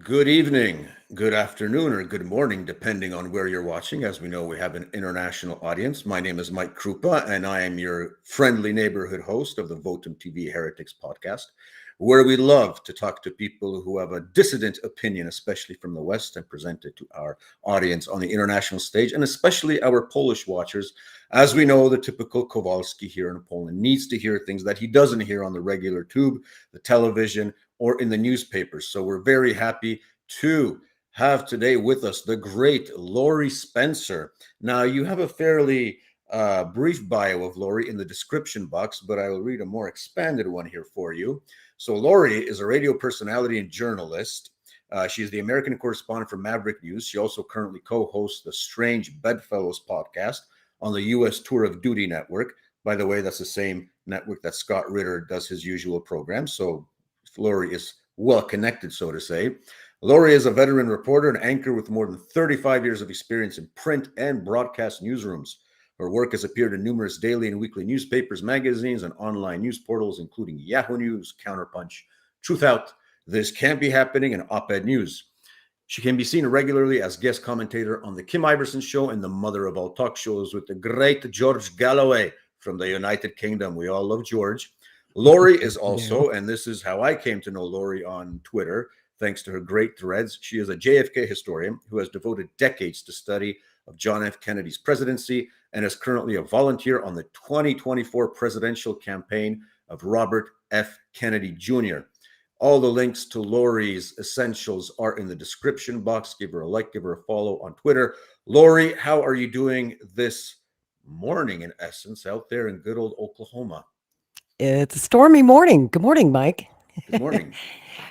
Good evening, good afternoon, or good morning, depending on where you're watching. As we know, we have an international audience. My name is Mike Krupa, and I am your friendly neighborhood host of the Votum TV Heretics podcast, where we love to talk to people who have a dissident opinion, especially from the West, and present it to our audience on the international stage, and especially our Polish watchers. As we know, the typical Kowalski here in Poland needs to hear things that he doesn't hear on the regular tube, the television, or in the newspapers. So we're very happy to have today with us the great Laurie Spencer. Now, you have a fairly brief bio of Laurie in the description box, but I will read a more expanded one here for you. So Laurie is a radio personality and journalist. She's the American correspondent for Maverick News. She also currently co-hosts the Strange Bedfellows podcast on the U.S. Tour of Duty Network. By the way, that's the same network that Scott Ritter does his usual program. So Laurie is well connected, so to say. Laurie is a veteran reporter and anchor with more than 35 years of experience in print and broadcast newsrooms. Her work has appeared in numerous daily and weekly newspapers, magazines, and online news portals, including Yahoo News, Counterpunch, Truth Out, This Can't Be Happening, and Op-Ed News. She can be seen regularly as guest commentator on The Kim Iverson Show and the mother of all talk shows with the great George Galloway from the United Kingdom. We all love George. Laurie is also, and this is how I came to know Laurie on Twitter, thanks to her great threads. She is a JFK historian who has devoted decades to study of John F. Kennedy's presidency and is currently a volunteer on the 2024 presidential campaign of Robert F. Kennedy Jr. All the links to Laurie's essentials are in the description box. Give her a like, give her a follow on Twitter. Laurie, how are you doing this morning, in essence, out there in good old Oklahoma? It's a stormy morning. Good morning, Mike. Good morning.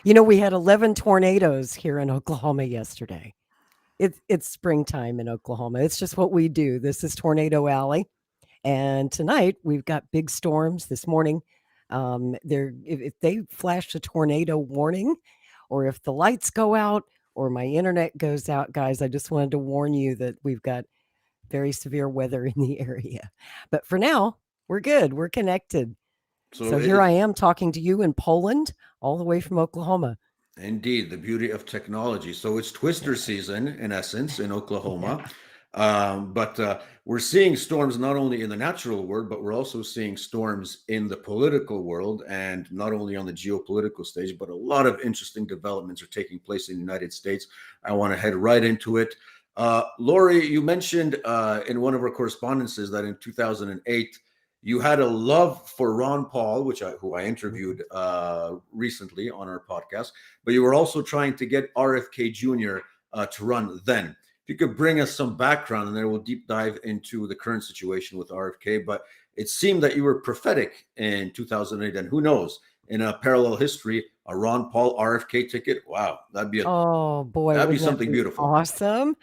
We had 11 tornadoes here in Oklahoma yesterday. It's springtime in Oklahoma. It's just what we do. This is Tornado Alley. And tonight we've got big storms this morning. If they flash a tornado warning, or if the lights go out or my internet goes out, guys, I just wanted to warn you that we've got very severe weather in the area. But for now, we're good. We're connected. So here I am talking to you in Poland, all the way from Oklahoma. Indeed, the beauty of technology. So it's twister season, in essence, in Oklahoma. But we're seeing storms not only in the natural world, but we're also seeing storms in the political world, and not only on the geopolitical stage, but a lot of interesting developments are taking place in the United States. I want to head right into it. Laurie, you mentioned in one of our correspondences that in 2008, you had a love for Ron Paul, who I interviewed recently on our podcast, but you were also trying to get RFK Jr. To run then. If you could bring us some background, and then we'll deep dive into the current situation with RFK. But it seemed that you were prophetic in 2008, and who knows, in a parallel history, a Ron Paul RFK ticket. Wow, that'd be something beautiful. Awesome.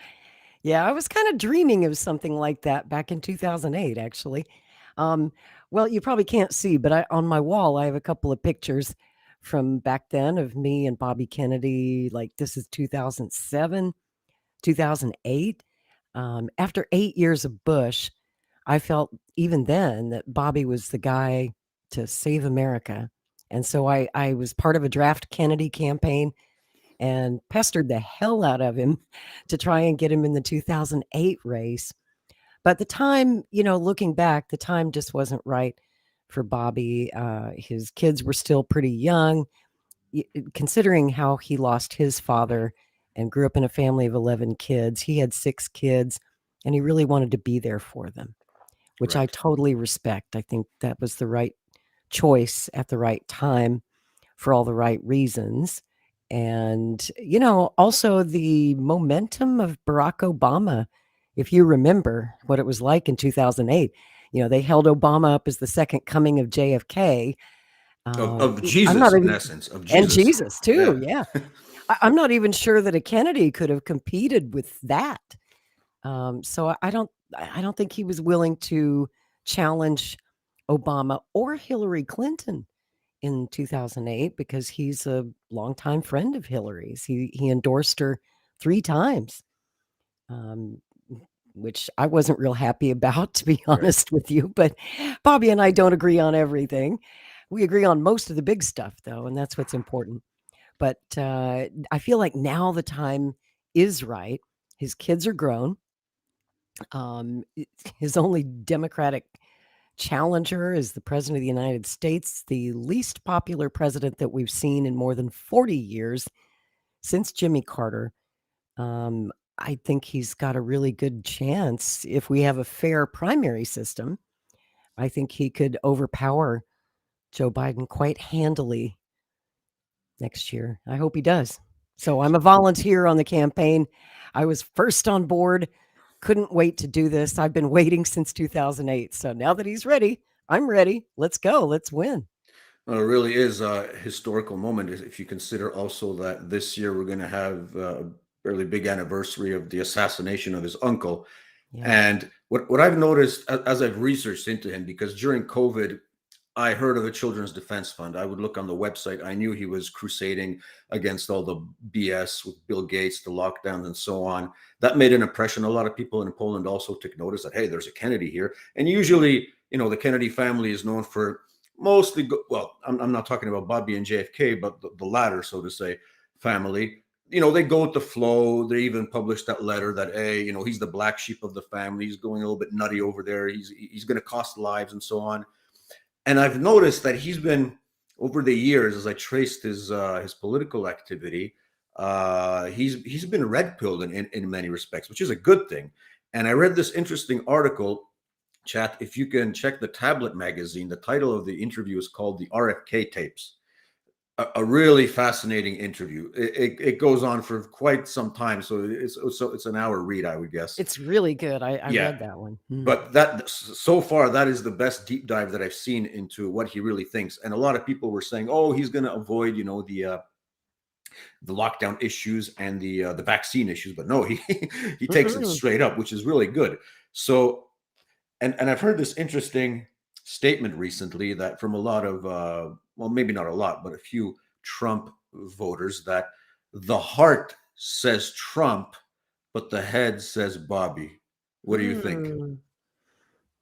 Yeah, I was kind of dreaming of something like that back in 2008, actually. Well, you probably can't see, but on my wall, I have a couple of pictures from back then of me and Bobby Kennedy. Like this is 2007, 2008. After 8 years of Bush, I felt even then that Bobby was the guy to save America. And so I was part of a draft Kennedy campaign and pestered the hell out of him to try and get him in the 2008 race. But the time, looking back, the time just wasn't right for Bobby. His kids were still pretty young, considering how he lost his father and grew up in a family of 11 kids. He had 6 kids, and he really wanted to be there for them, which I totally respect. I think that was the right choice at the right time for all the right reasons. And, also the momentum of Barack Obama. If you remember what it was like in 2008, they held Obama up as the second coming of JFK. Of Jesus, in essence. Of Jesus. And Jesus, too, yeah. I'm not even sure that a Kennedy could have competed with that. So I don't think he was willing to challenge Obama or Hillary Clinton in 2008 because he's a longtime friend of Hillary's. He endorsed her 3 times. Which I wasn't real happy about, to be honest with you. But Bobby and I don't agree on everything. We agree on most of the big stuff, though, and that's what's important. But I feel like now the time is right. His kids are grown. His only Democratic challenger is the president of the United States, the least popular president that we've seen in more than 40 years since Jimmy Carter. Um, I think he's got a really good chance if we have a fair primary system. I think he could overpower Joe Biden quite handily next year. I hope he does. So I'm a volunteer on the campaign. I was first on board. Couldn't wait to do this. I've been waiting since 2008. So now that he's ready, I'm ready. Let's go. Let's win. Well, it really is a historical moment if you consider also that this year we're going to have a fairly big anniversary of the assassination of his uncle. Yeah. And what I've noticed as I've researched into him, because during COVID, I heard of the Children's Defense Fund. I would look on the website. I knew he was crusading against all the BS with Bill Gates, the lockdowns, and so on. That made an impression. A lot of people in Poland also took notice that, hey, there's a Kennedy here. And usually, the Kennedy family is known for mostly, well, I'm not talking about Bobby and JFK, but the latter, so to say, family. They go with the flow. They even published that letter that, hey, he's the black sheep of the family. He's going a little bit nutty over there. He's going to cost lives and so on. And I've noticed that he's been, over the years, as I traced his political activity, he's been red-pilled in many respects, which is a good thing. And I read this interesting article, chat. If you can check the Tablet magazine, the title of the interview is called "The RFK Tapes." A really fascinating interview. It goes on for quite some time, so it's an hour read, I would guess. It's really good. I Yeah. read that one. But that so far, that is the best deep dive that I've seen into what he really thinks. And a lot of people were saying, "Oh, he's going to avoid, the lockdown issues and the vaccine issues." But no, he takes it straight up, which is really good. So, and I've heard this interesting statement recently that from a lot of, well, maybe not a lot, but a few Trump voters, that the heart says Trump, but the head says Bobby. What do you think?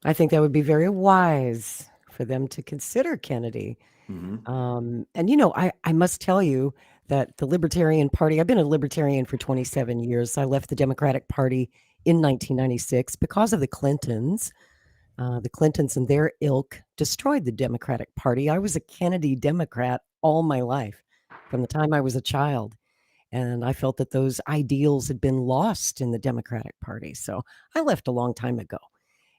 I think that would be very wise for them to consider Kennedy. Mm-hmm. And I must tell you that the Libertarian Party, I've been a Libertarian for 27 years. I left the Democratic Party in 1996 because of the Clintons. The Clintons and their ilk destroyed the Democratic Party. I was a Kennedy Democrat all my life, from the time I was a child. And I felt that those ideals had been lost in the Democratic Party. So I left a long time ago.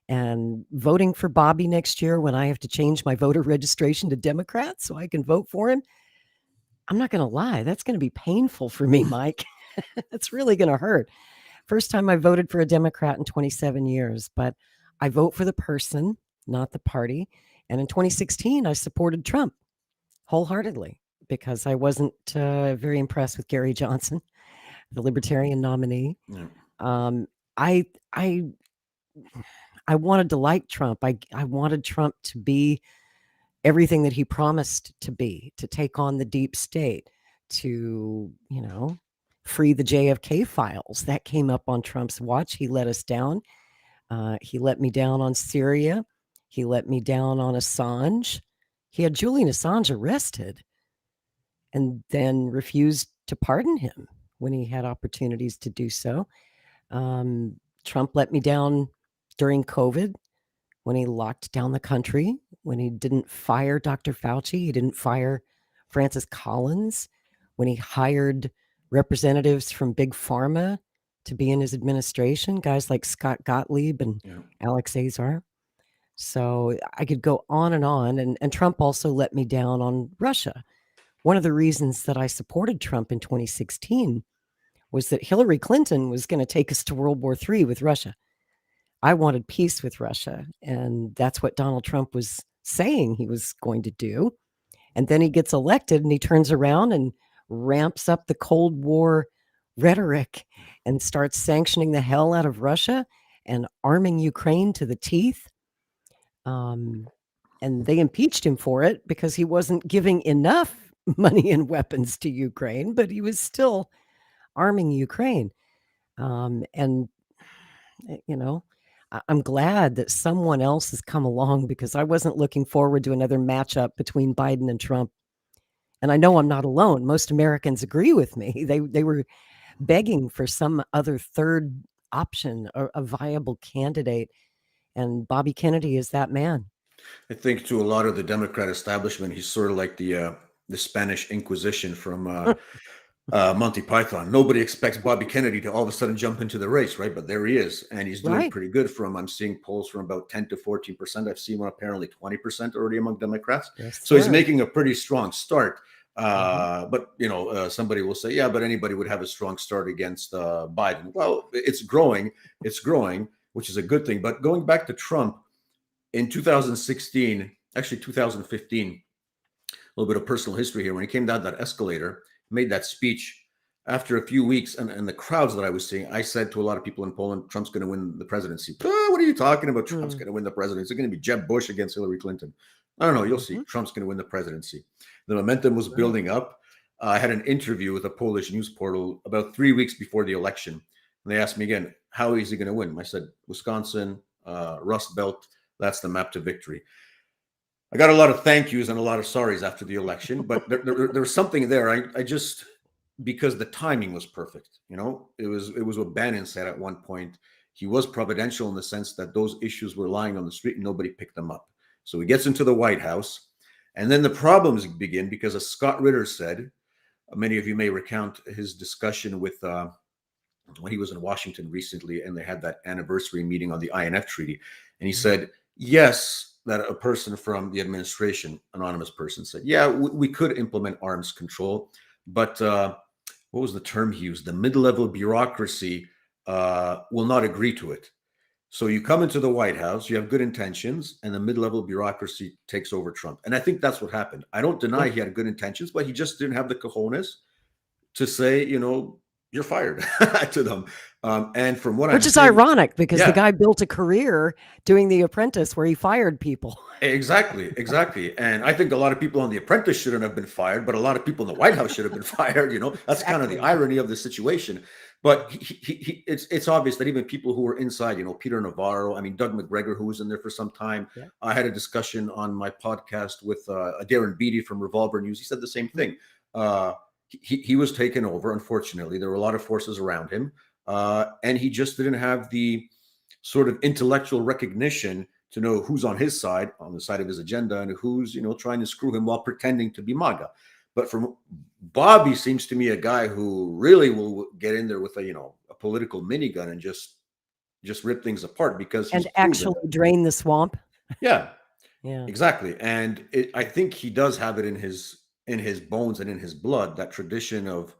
And voting for Bobby next year, when I have to change my voter registration to Democrat so I can vote for him, I'm not going to lie. That's going to be painful for me, Mike. It's really going to hurt. First time I voted for a Democrat in 27 years, but I vote for the person, not the party. And in 2016, I supported Trump wholeheartedly because I wasn't very impressed with Gary Johnson, the Libertarian nominee. Yeah. I I I wanted to like Trump. I wanted Trump to be everything that he promised to be, to take on the deep state, to, free the JFK files. That came up on Trump's watch. He let us down. He let me down on Syria. He let me down on Assange. He had Julian Assange arrested and then refused to pardon him when he had opportunities to do so. Trump let me down during COVID when he locked down the country, when he didn't fire Dr. Fauci, he didn't fire Francis Collins, when he hired representatives from Big Pharma to be in his administration, guys like Scott Gottlieb and Alex Azar. So I could go on. And Trump also let me down on Russia. One of the reasons that I supported Trump in 2016 was that Hillary Clinton was going to take us to World War III with Russia. I wanted peace with Russia, and that's what Donald Trump was saying he was going to do. And then he gets elected and he turns around and ramps up the Cold War rhetoric and starts sanctioning the hell out of Russia and arming Ukraine to the teeth. And they impeached him for it because he wasn't giving enough money and weapons to Ukraine, but he was still arming Ukraine. And, I'm glad that someone else has come along because I wasn't looking forward to another matchup between Biden and Trump And I know I'm not alone. Most Americans agree with me. They were begging for some other third option or a viable candidate, and Bobby Kennedy is that man. I think to a lot of the Democrat establishment, he's sort of like the Spanish Inquisition from Monty Python. Nobody expects Bobby Kennedy to all of a sudden jump into the race, right? But there he is, and he's doing Right. pretty good. I'm seeing polls from about 10 to 14%. I've seen one apparently 20% already among Democrats. Yes, So he's sir. making a pretty strong start. Mhm. But somebody will say, yeah, but anybody would have a strong start against Biden. Well, it's growing, which is a good thing. But going back to Trump in 2016, actually 2015, a little bit of personal history here. When he came down that escalator, made that speech, after a few weeks, and the crowds that I was seeing, I said to a lot of people in Poland, Trump's going to win the presidency. What are you talking about? Trump's Mm. going to win the presidency. It's going to be Jeb Bush against Hillary Clinton. I don't know. You'll see. Mhm. Trump's going to win the presidency. The momentum was Right. building up. I had an interview with a Polish news portal about 3 weeks before the election. And they asked me again, how is he going to win? I said, Wisconsin, Rust Belt, that's the map to victory. I got a lot of thank yous and a lot of sorries after the election, but there was something there. I just, because the timing was perfect. It was what Bannon said at one point. He was providential in the sense that those issues were lying on the street and nobody picked them up. So he gets into the White House, and then the problems begin because, as Scott Ritter said, many of you may recount his discussion with when he was in Washington recently, and they had that anniversary meeting on the INF Treaty, and he Mhm. said, yes, that a person from the administration, anonymous person, said, yeah, we could implement arms control, but what was the term he used? The mid-level bureaucracy will not agree to it. So you come into the White House, you have good intentions, and the mid-level bureaucracy takes over Trump. And I think that's what happened. I don't deny Yeah. he had good intentions, but he just didn't have the cojones to say, you're fired to them. And from what I'm Which is seeing, ironic because the yeah, guy built a career doing The Apprentice where he fired people. exactly. And I think a lot of people on The Apprentice shouldn't have been fired, but a lot of people in the White House should have been fired. That's kind of the Exactly. irony of the situation. But it's obvious that even people who were inside, Peter Navarro, I mean, Doug McGregor, who was in there for some time. Yeah. I had a discussion on my podcast with Darren Beatty from Revolver News. He said the same thing. Mhm. Uh, he was taken over. Unfortunately, there were a lot of forces around him, and he just didn't have the sort of intellectual recognition to know who's on his side, on the side of his agenda, and who's trying to screw him while pretending to be MAGA. But from Bobby seems to me a guy who really will get in there with a political minigun and just rip things apart because he's And proven. actually drain the swamp. Yeah, Yeah. exactly. And I think he does have it in his bones and in his blood, that tradition of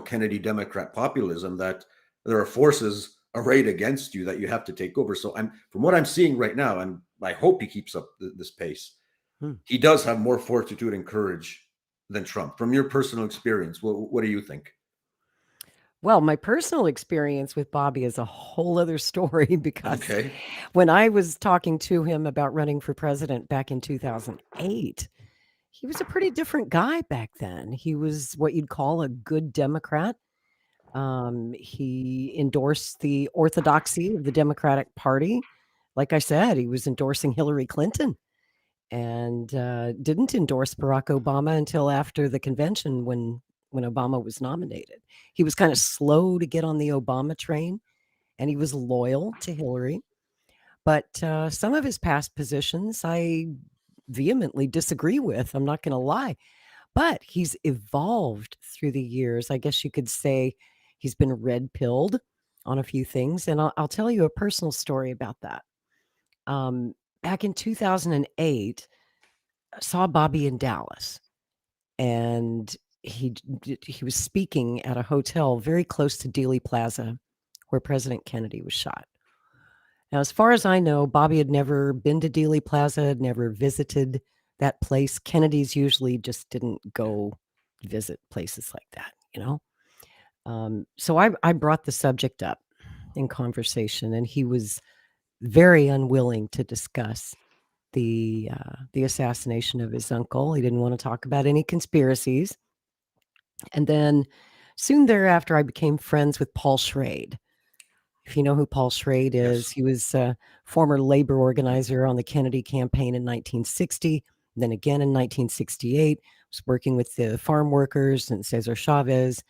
Kennedy Democrat populism, that there are forces arrayed against you that you have to take over. So from what I'm seeing right now, and I hope he keeps up this pace. Hmm. He does have more fortitude and courage than Trump. From your personal experience, what do you think? Well, my personal experience with Bobby is a whole other story because Okay. when I was talking to him about running for president back in 2008, he was a pretty different guy back then. He was what you'd call a good Democrat. He endorsed the orthodoxy of the Democratic Party. Like I said, he was endorsing Hillary Clinton and didn't endorse Barack Obama until after the convention when Obama was nominated. He was kind of slow to get on the Obama train, and he was loyal to Hillary. But some of his past positions I vehemently disagree with. I'm not going to lie. But he's evolved through the years. I guess you could say he's been red pilled on a few things. And I'll tell you a personal story about that. Back in 2008, I saw Bobby in Dallas, and he was speaking at a hotel very close to Dealey Plaza, where President Kennedy was shot. Now, as far as I know, Bobby had never been to Dealey Plaza, had never visited that place. Kennedys usually just didn't go visit places like that. So I brought the subject up in conversation, and he was very unwilling to discuss the assassination of his uncle. He didn't want to talk about any conspiracies. And then soon thereafter, I became friends with Paul Schrade. If you know who Paul Schrade is, Yes. he was a former labor organizer on the Kennedy campaign in 1960, then again in 1968, was working with the farm workers and Cesar Chavez,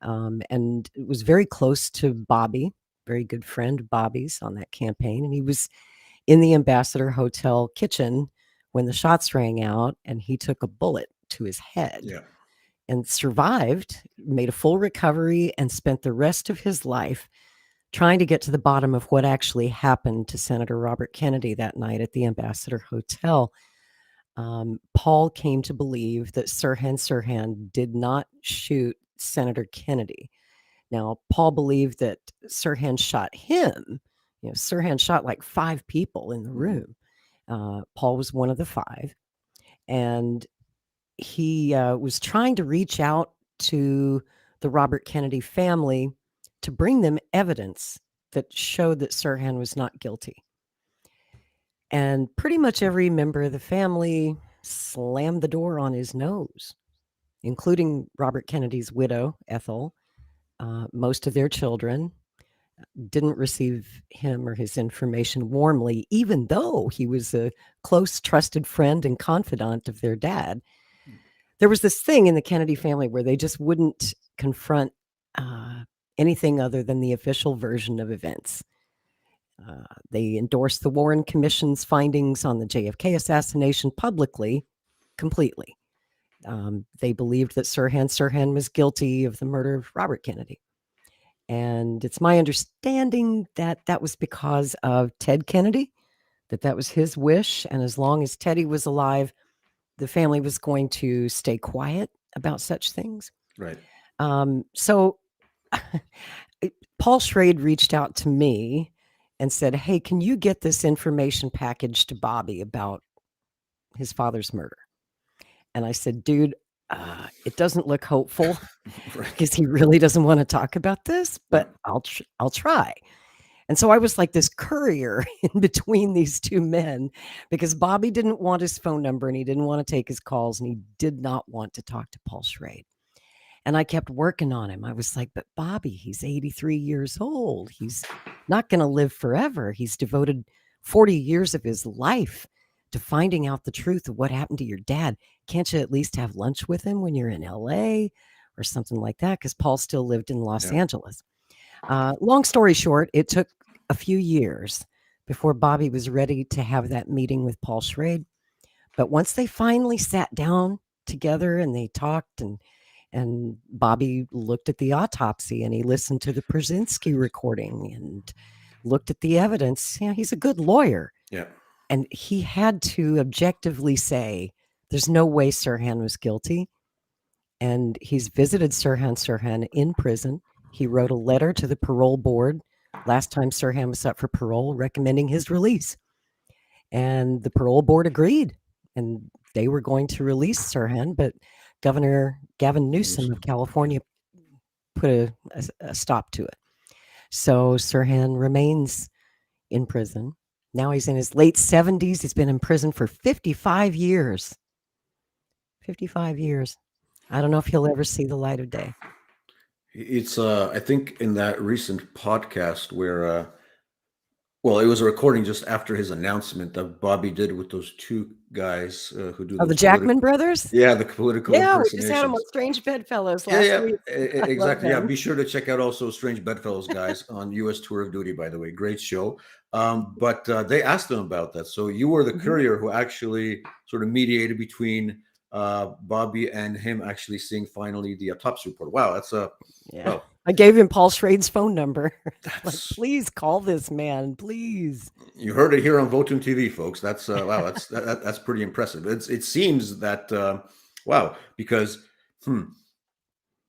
and was very close to Bobby, very good friend of Bobby's on that campaign. And he was in the Ambassador Hotel kitchen when the shots rang out, and he took a bullet to his head Yeah. and survived, made a full recovery, and spent the rest of his life trying to get to the bottom of what actually happened to Senator Robert Kennedy that night at the Ambassador Hotel. Paul came to believe that Sirhan Sirhan did not shoot Senator Kennedy. Now, Paul believed that Sirhan shot him. Sirhan shot like 5 people in the room. Paul was one of the 5. And he was trying to reach out to the Robert Kennedy family to bring them evidence that showed that Sirhan was not guilty. And pretty much every member of the family slammed the door on his nose, including Robert Kennedy's widow, Ethel. Most of their children didn't receive him or his information warmly, even though he was a close, trusted friend and confidant of their dad. There was this thing in the Kennedy family where they just wouldn't confront anything other than the official version of events. They endorsed the Warren Commission's findings on the JFK assassination publicly, completely. They believed that Sirhan Sirhan was guilty of the murder of Robert Kennedy. And it's my understanding that that was because of Ted Kennedy, that was his wish. And as long as Teddy was alive, the family was going to stay quiet about such things. Right. So Paul Schrade reached out to me and said, "Hey, can you get this information package to Bobby about his father's murder?" And I said, "Dude, it doesn't look hopeful because he really doesn't want to talk about this, but I'll try." And so I was like this courier in between these 2 men, because Bobby didn't want his phone number and he didn't want to take his calls and he did not want to talk to Paul Schrade. And I kept working on him. I was like, "But Bobby, he's 83 years old. He's not going to live forever. He's devoted 40 years of his life to finding out the truth of what happened to your dad. Can't you at least have lunch with him when you're in LA or something like that?" Because Paul still lived in Los Angeles. Long story short, it took a few years before Bobby was ready to have that meeting with Paul Schrade. But once they finally sat down together and they talked, and Bobby looked at the autopsy and he listened to the Brzezinski recording and looked at the evidence. He's a good lawyer. Yeah. And he had to objectively say, there's no way Sirhan was guilty. And he's visited Sirhan Sirhan in prison. He wrote a letter to the parole board last time Sirhan was up for parole, recommending his release. And the parole board agreed. And they were going to release Sirhan, but Governor Gavin Newsom of California put a stop to it. So Sirhan remains in prison. Now he's in his late 70s. He's been in prison for 55 years. 55 years. I don't know if he'll ever see the light of day. It's I think in that recent podcast where well, it was a recording just after his announcement that Bobby did with those 2 guys who do the Jackman brothers? Yeah, the political impersonations. We just had them on Strange Bedfellows last week. Exactly. Yeah, be sure to check out also Strange Bedfellows guys on U.S. Tour of Duty, by the way. Great show. But they asked them about that. So you were the courier who actually sort of mediated between Bobby and him actually seeing finally the autopsy report. Wow, that's well, I gave him Paul Schrade's phone number. Like, please call this man, please. You heard it here on Votum TV, folks. That's wow. That's pretty impressive. It seems that wow, because Paul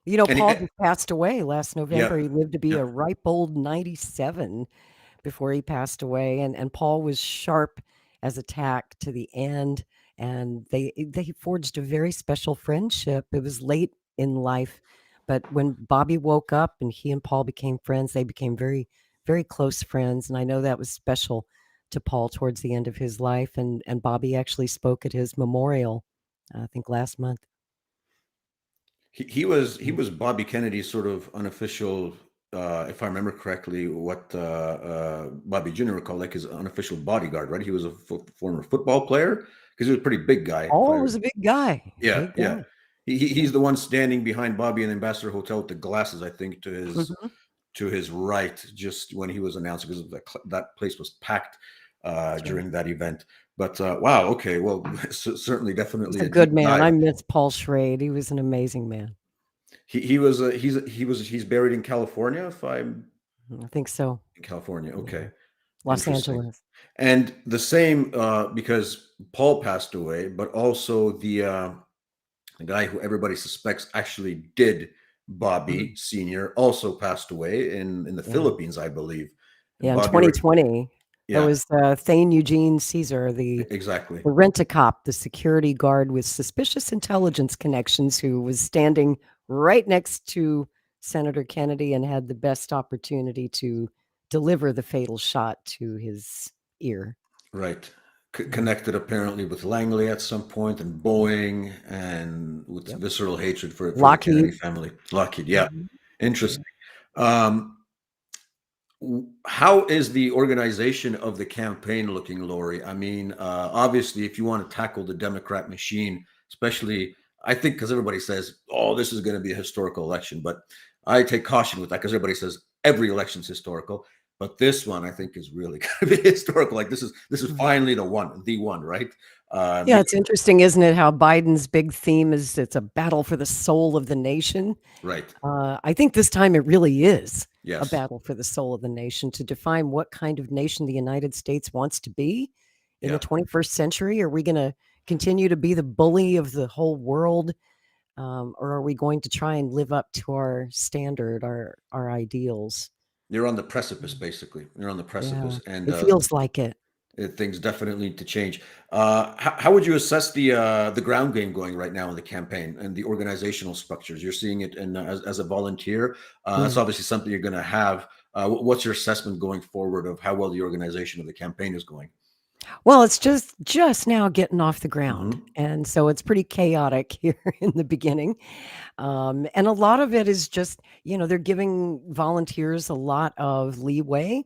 just passed away last November. He lived to be a ripe old 97 before he passed away, and Paul was sharp as a tack to the end. And they forged a very special friendship. It was late in life, but when Bobby woke up and he and Paul became friends, they became very, very close friends. And I know that was special to Paul towards the end of his life. And Bobby actually spoke at his memorial, I think last month. He was Bobby Kennedy's sort of unofficial, if I remember correctly, what Bobby Jr. would call like his unofficial bodyguard, right? He was a former football player because he was a pretty big guy. Paul was a big guy. Yeah, big guy. He's the one standing behind Bobby in Ambassador Hotel with the glasses, I think, Mhm. to his right, just when he was announced, because that place was packed That's right. during that event. But wow, okay, well, certainly, He's definitely a a good deep man. dive. I miss Paul Schrade. He was an amazing man. He's buried in California. If I'm I think so. in California, Yeah. okay, Los interesting. Angeles. And the same because Paul passed away, but also the guy who everybody suspects actually did Bobby Mhm. Sr. also passed away in the Yeah. Philippines, I believe. Yeah, in Bobby, 2020, it yeah, was, Thane Eugene Caesar, exactly, the rent-a-cop, the security guard with suspicious intelligence connections who was standing right next to Senator Kennedy and had the best opportunity to deliver the fatal shot to his ear. right. Yeah. Connected apparently with Langley at some point, and Boeing, and with Yep. visceral hatred for the Kennedy Lockheed. family. Lockheed, yeah, Mhm. Yeah. interesting. Um, How is the organization of the campaign looking, Lori? I mean, obviously, if you want to tackle the Democrat machine, especially, I think because everybody says, "Oh, this is going to be a historical election," but I take caution with that because everybody says every election's historical, but this one I think is really going to be historical. Like this is Mhm. finally the one, right? Yeah, it's Because interesting, isn't it, how Biden's big theme is it's a battle for the soul of the nation? right, I think this time it really is a yes, battle for the soul of the nation to define what kind of nation the United States wants to be in the yeah. 21st century. Are we going to continue to be the bully of the whole world, or are we going to try and live up to our standard, our ideals? You're on the precipice, Mm. basically. You're on the Yeah, precipice, and it feels like it. things definitely need to change. How would you assess the ground game going right now in the campaign and the organizational structures? You're seeing it as a volunteer. That's Mm. obviously something you're going to have. What's your assessment going forward of how well the organization of the campaign is going? Well, it's just now getting off the ground, Hmm. and so it's pretty chaotic here in the beginning. And a lot of it is just, they're giving volunteers a lot of leeway.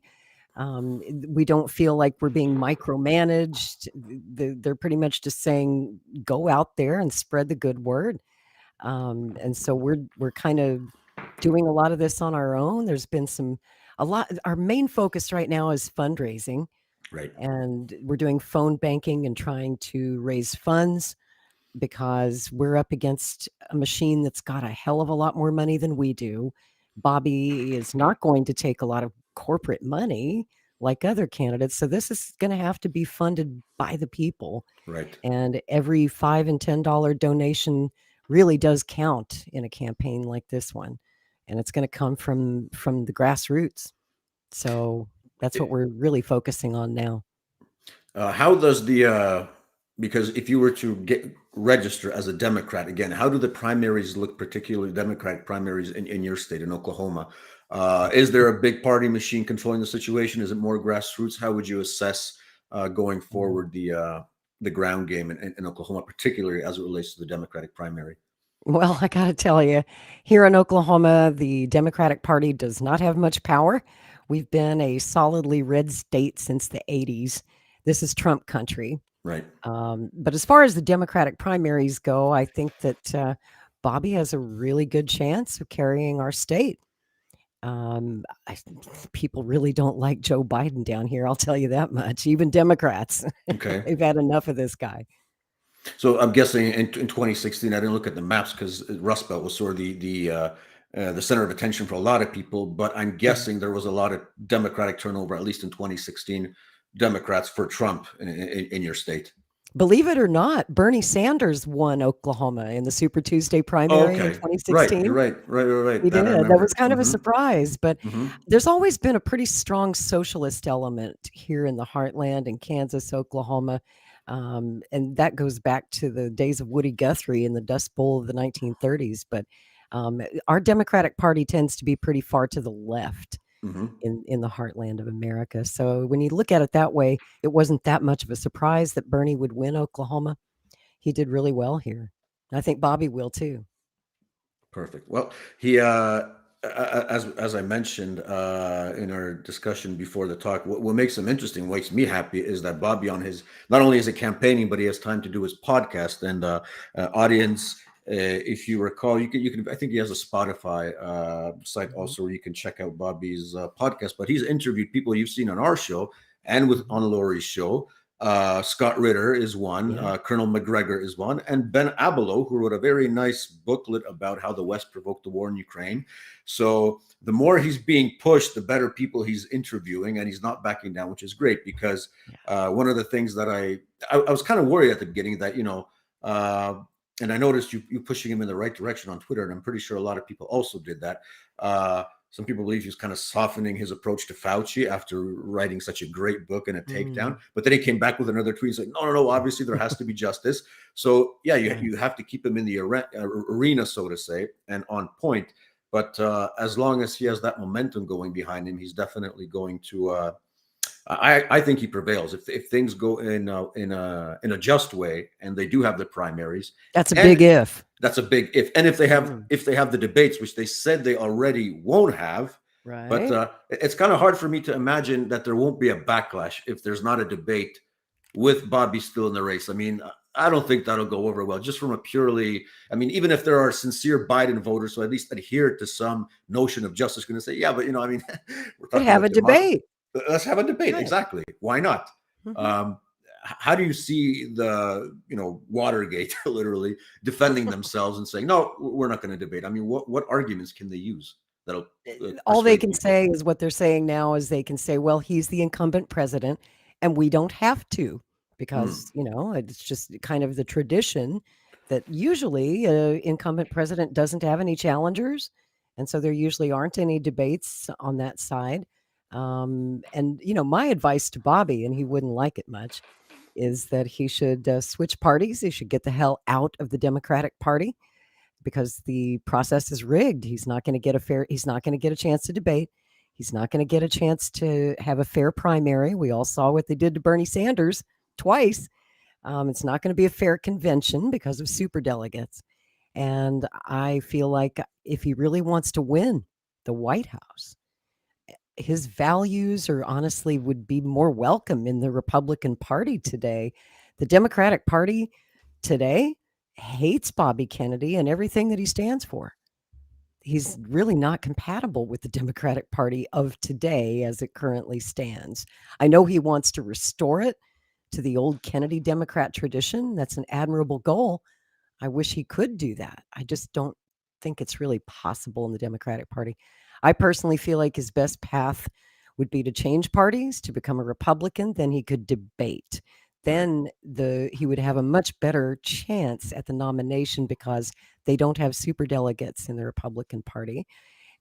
We don't feel like we're being micromanaged. They're pretty much just saying, go out there and spread the good word. And so we're kind of doing a lot of this on our own. There's been a lot. Our main focus right now is fundraising, Right, and we're doing phone banking and trying to raise funds because we're up against a machine that's got a hell of a lot more money than we do. Bobby is not going to take a lot of corporate money like other candidates. So this is going to have to be funded by the people. right. And every $5 and $10 donation really does count in a campaign like this one. And it's going to come from the grassroots. So that's what we're really focusing on now. How does because if you were to get register as a Democrat again, how do the primaries look, particularly Democratic primaries in your state, in Oklahoma? Is there a big party machine controlling the situation? Is it more grassroots? How would you assess going forward the ground game in Oklahoma, particularly as it relates to the Democratic primary? Well, I gotta tell you, here in Oklahoma, the Democratic Party does not have much power. We've been a solidly red state since the 80s. This is Trump country. Right. But as far as the Democratic primaries go, I think that Bobby has a really good chance of carrying our state. I, People really don't like Joe Biden down here. I'll tell you that much. Even Democrats, Okay. they've had enough of this guy. So I'm guessing in 2016, I didn't look at the maps because Rust Belt was sort of the center of attention for a lot of people. But I'm Mm. guessing there was a lot of Democratic turnover, at least in 2016, Democrats for Trump in your state. Believe it or not, Bernie Sanders won Oklahoma in the Super Tuesday Oh, primary in okay. Right. You're 2016. right. Right. He That I did. That remember. was kind of a surprise, but Hmm. there's always been a pretty strong socialist element here in the heartland in Kansas, Oklahoma. And that goes back to the days of Woody Guthrie and the Dust Bowl of the 1930s. But our Democratic Party tends to be pretty far to the left Hmm. in the heartland of America. So when you look at it that way, it wasn't that much of a surprise that Bernie would win Oklahoma. He did really well here. I think Bobby will too. Perfect. Well, he as I mentioned in our discussion before the talk, what makes him interesting, what makes me happy, is that Bobby on his not only is it campaigning, but he has time to do his podcast and audience. If you recall, you can. I think he has a Spotify site Mhm. also where you can check out Bobby's podcast. But he's interviewed people you've seen on our show and with Mhm. on Lori's show. Scott Ritter is one. Yeah. Colonel McGregor is one, and Ben Abelow, who wrote a very nice booklet about how the West provoked the war in Ukraine. So the more he's being pushed, the better people he's interviewing, and he's not backing down, which is great because Yeah. one of the things that I was kind of worried at the beginning that uh, and I noticed you pushing him in the right direction on Twitter, and I'm pretty sure a lot of people also did that. Some people believe he was kind of softening his approach to Fauci after writing such a great book and a takedown. Mm. But then he came back with another tweet saying, "No, no, no. Obviously, there has to be justice." So yeah, you Yeah. you have to keep him in the arena, so to say, and on point. But as long as he has that momentum going behind him, he's definitely going to. I think he prevails if things go in a just way, and they do have the primaries, That's a and big if. that's a big if. And if they have Mm. the debates, which they said they already won't have, but Right. it's kind of hard for me to imagine that there won't be a backlash if there's not a debate with Bobby still in the race. I mean, I don't think that'll go over well. Just from a purely, I mean, even if there are sincere Biden voters who at least adhere to some notion of justice, going to say, yeah, but I mean, we're But talking have a about democracy. debate. Let's have a debate. Right. Exactly. Why not? Mhm. Um, how do you see the Watergate literally defending themselves and saying, no, we're not going to debate? I mean, what arguments can they use that'll All they persuade can people? say is what they're saying now is they can say, well, he's the incumbent president and we don't have to Hmm. because, it's just kind of the tradition that usually an incumbent president doesn't have any challengers. And so there usually aren't any debates on that side. And, my advice to Bobby, and he wouldn't like it much, is that he should switch parties. He should get the hell out of the Democratic Party because the process is rigged. He's not going to get a chance to debate. He's not going to get a chance to have a fair primary. We all saw what they did to Bernie Sanders twice. It's not going to be a fair convention because of super delegates. And I feel like if he really wants to win the White House, his values are honestly would be more welcome in the Republican Party today. The Democratic Party today hates Bobby Kennedy and everything that he stands for. He's really not compatible with the Democratic Party of today as it currently stands. I know he wants to restore it to the old Kennedy Democrat tradition. That's an admirable goal. I wish he could do that. I just don't think it's really possible in the Democratic Party. I personally feel like his best path would be to change parties, to become a Republican, then he could debate. Right. Then he would have a much better chance at the nomination because they don't have super delegates in the Republican Party.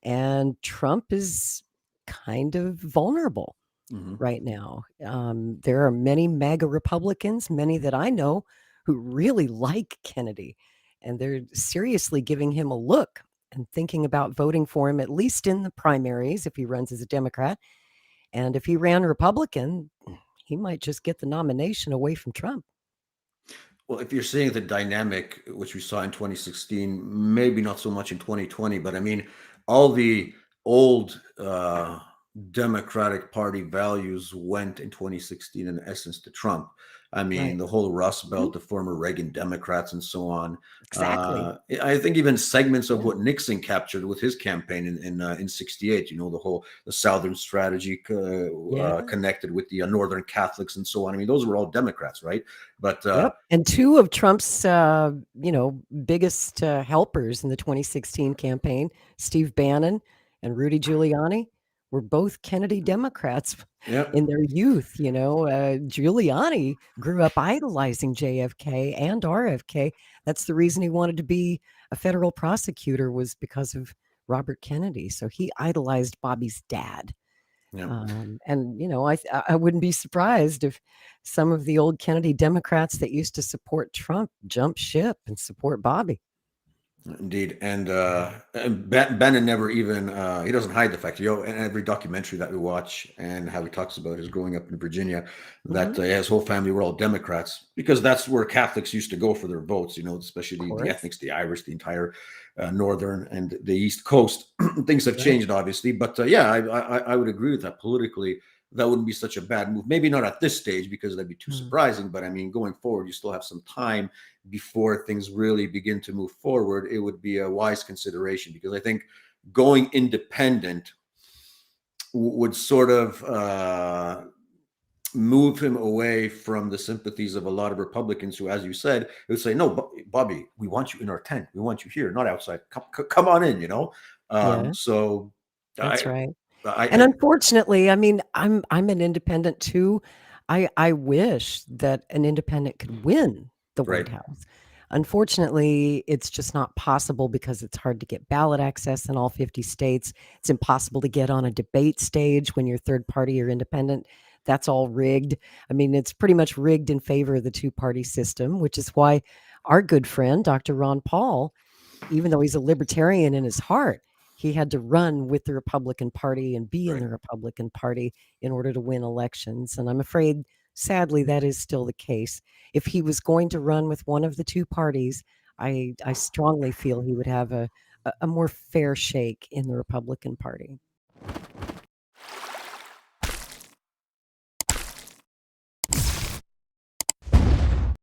And Trump is kind of vulnerable Hmm. right now. There are many MAGA Republicans, many that I know, who really like Kennedy, and they're seriously giving him a look and thinking about voting for him, at least in the primaries, if he runs as a Democrat. And if he ran Republican, he might just get the nomination away from Trump. Well, if you're seeing the dynamic which we saw in 2016, maybe not so much in 2020, but I mean, all the old Democratic Party values went in 2016 in essence to Trump. I mean, Right. the whole Rust Mhm. Belt, the former Reagan Democrats, and so on. Exactly. I think even segments of Yeah. what Nixon captured with his campaign in '68. The Southern strategy Yeah. connected with the Northern Catholics and so on. I mean, those were all Democrats, right? But Yep. And two of Trump's, biggest helpers in the 2016 campaign, Steve Bannon and Rudy Giuliani, were both Kennedy Democrats yeah, in their youth. Giuliani grew up idolizing JFK and RFK. That's the reason he wanted to be a federal prosecutor was because of Robert Kennedy. So he idolized Bobby's dad. yeah. And I wouldn't be surprised if some of the old Kennedy Democrats that used to support Trump jump ship and support Bobby. Indeed, and Bannon never even he doesn't hide the fact. In every documentary that we watch, and how he talks about his growing up in Virginia, that Mhm. his whole family were all Democrats because that's where Catholics used to go for their votes. Especially Of the course. ethnics, the Irish, the entire northern and the East Coast. Things have Right. changed, obviously, but yeah, I would agree with that politically. that wouldn't be such a bad move. Maybe not at this stage because that'd be too Mm. surprising. But I mean, going forward, you still have some time before things really begin to move forward. It would be a wise consideration because I think going independent would sort of move him away from the sympathies of a lot of Republicans who, as you said, would say, "No, Bobby, we want you in our tent. We want you here, not outside. Come on in." Yeah, So that's I, right. And I, unfortunately, I mean, I'm an independent too. I wish that an independent could win the right, White House. Unfortunately, it's just not possible because it's hard to get ballot access in all 50 states. It's impossible to get on a debate stage when you're third party or independent. That's all rigged. I mean, it's pretty much rigged in favor of the two-party system, which is why our good friend, Dr. Ron Paul, even though he's a libertarian in his heart, he had to run with the Republican Party and be in right. the Republican Party in order to win elections. And I'm afraid, sadly, that is still the case. If he was going to run with one of the two parties, I strongly feel he would have a more fair shake in the Republican Party.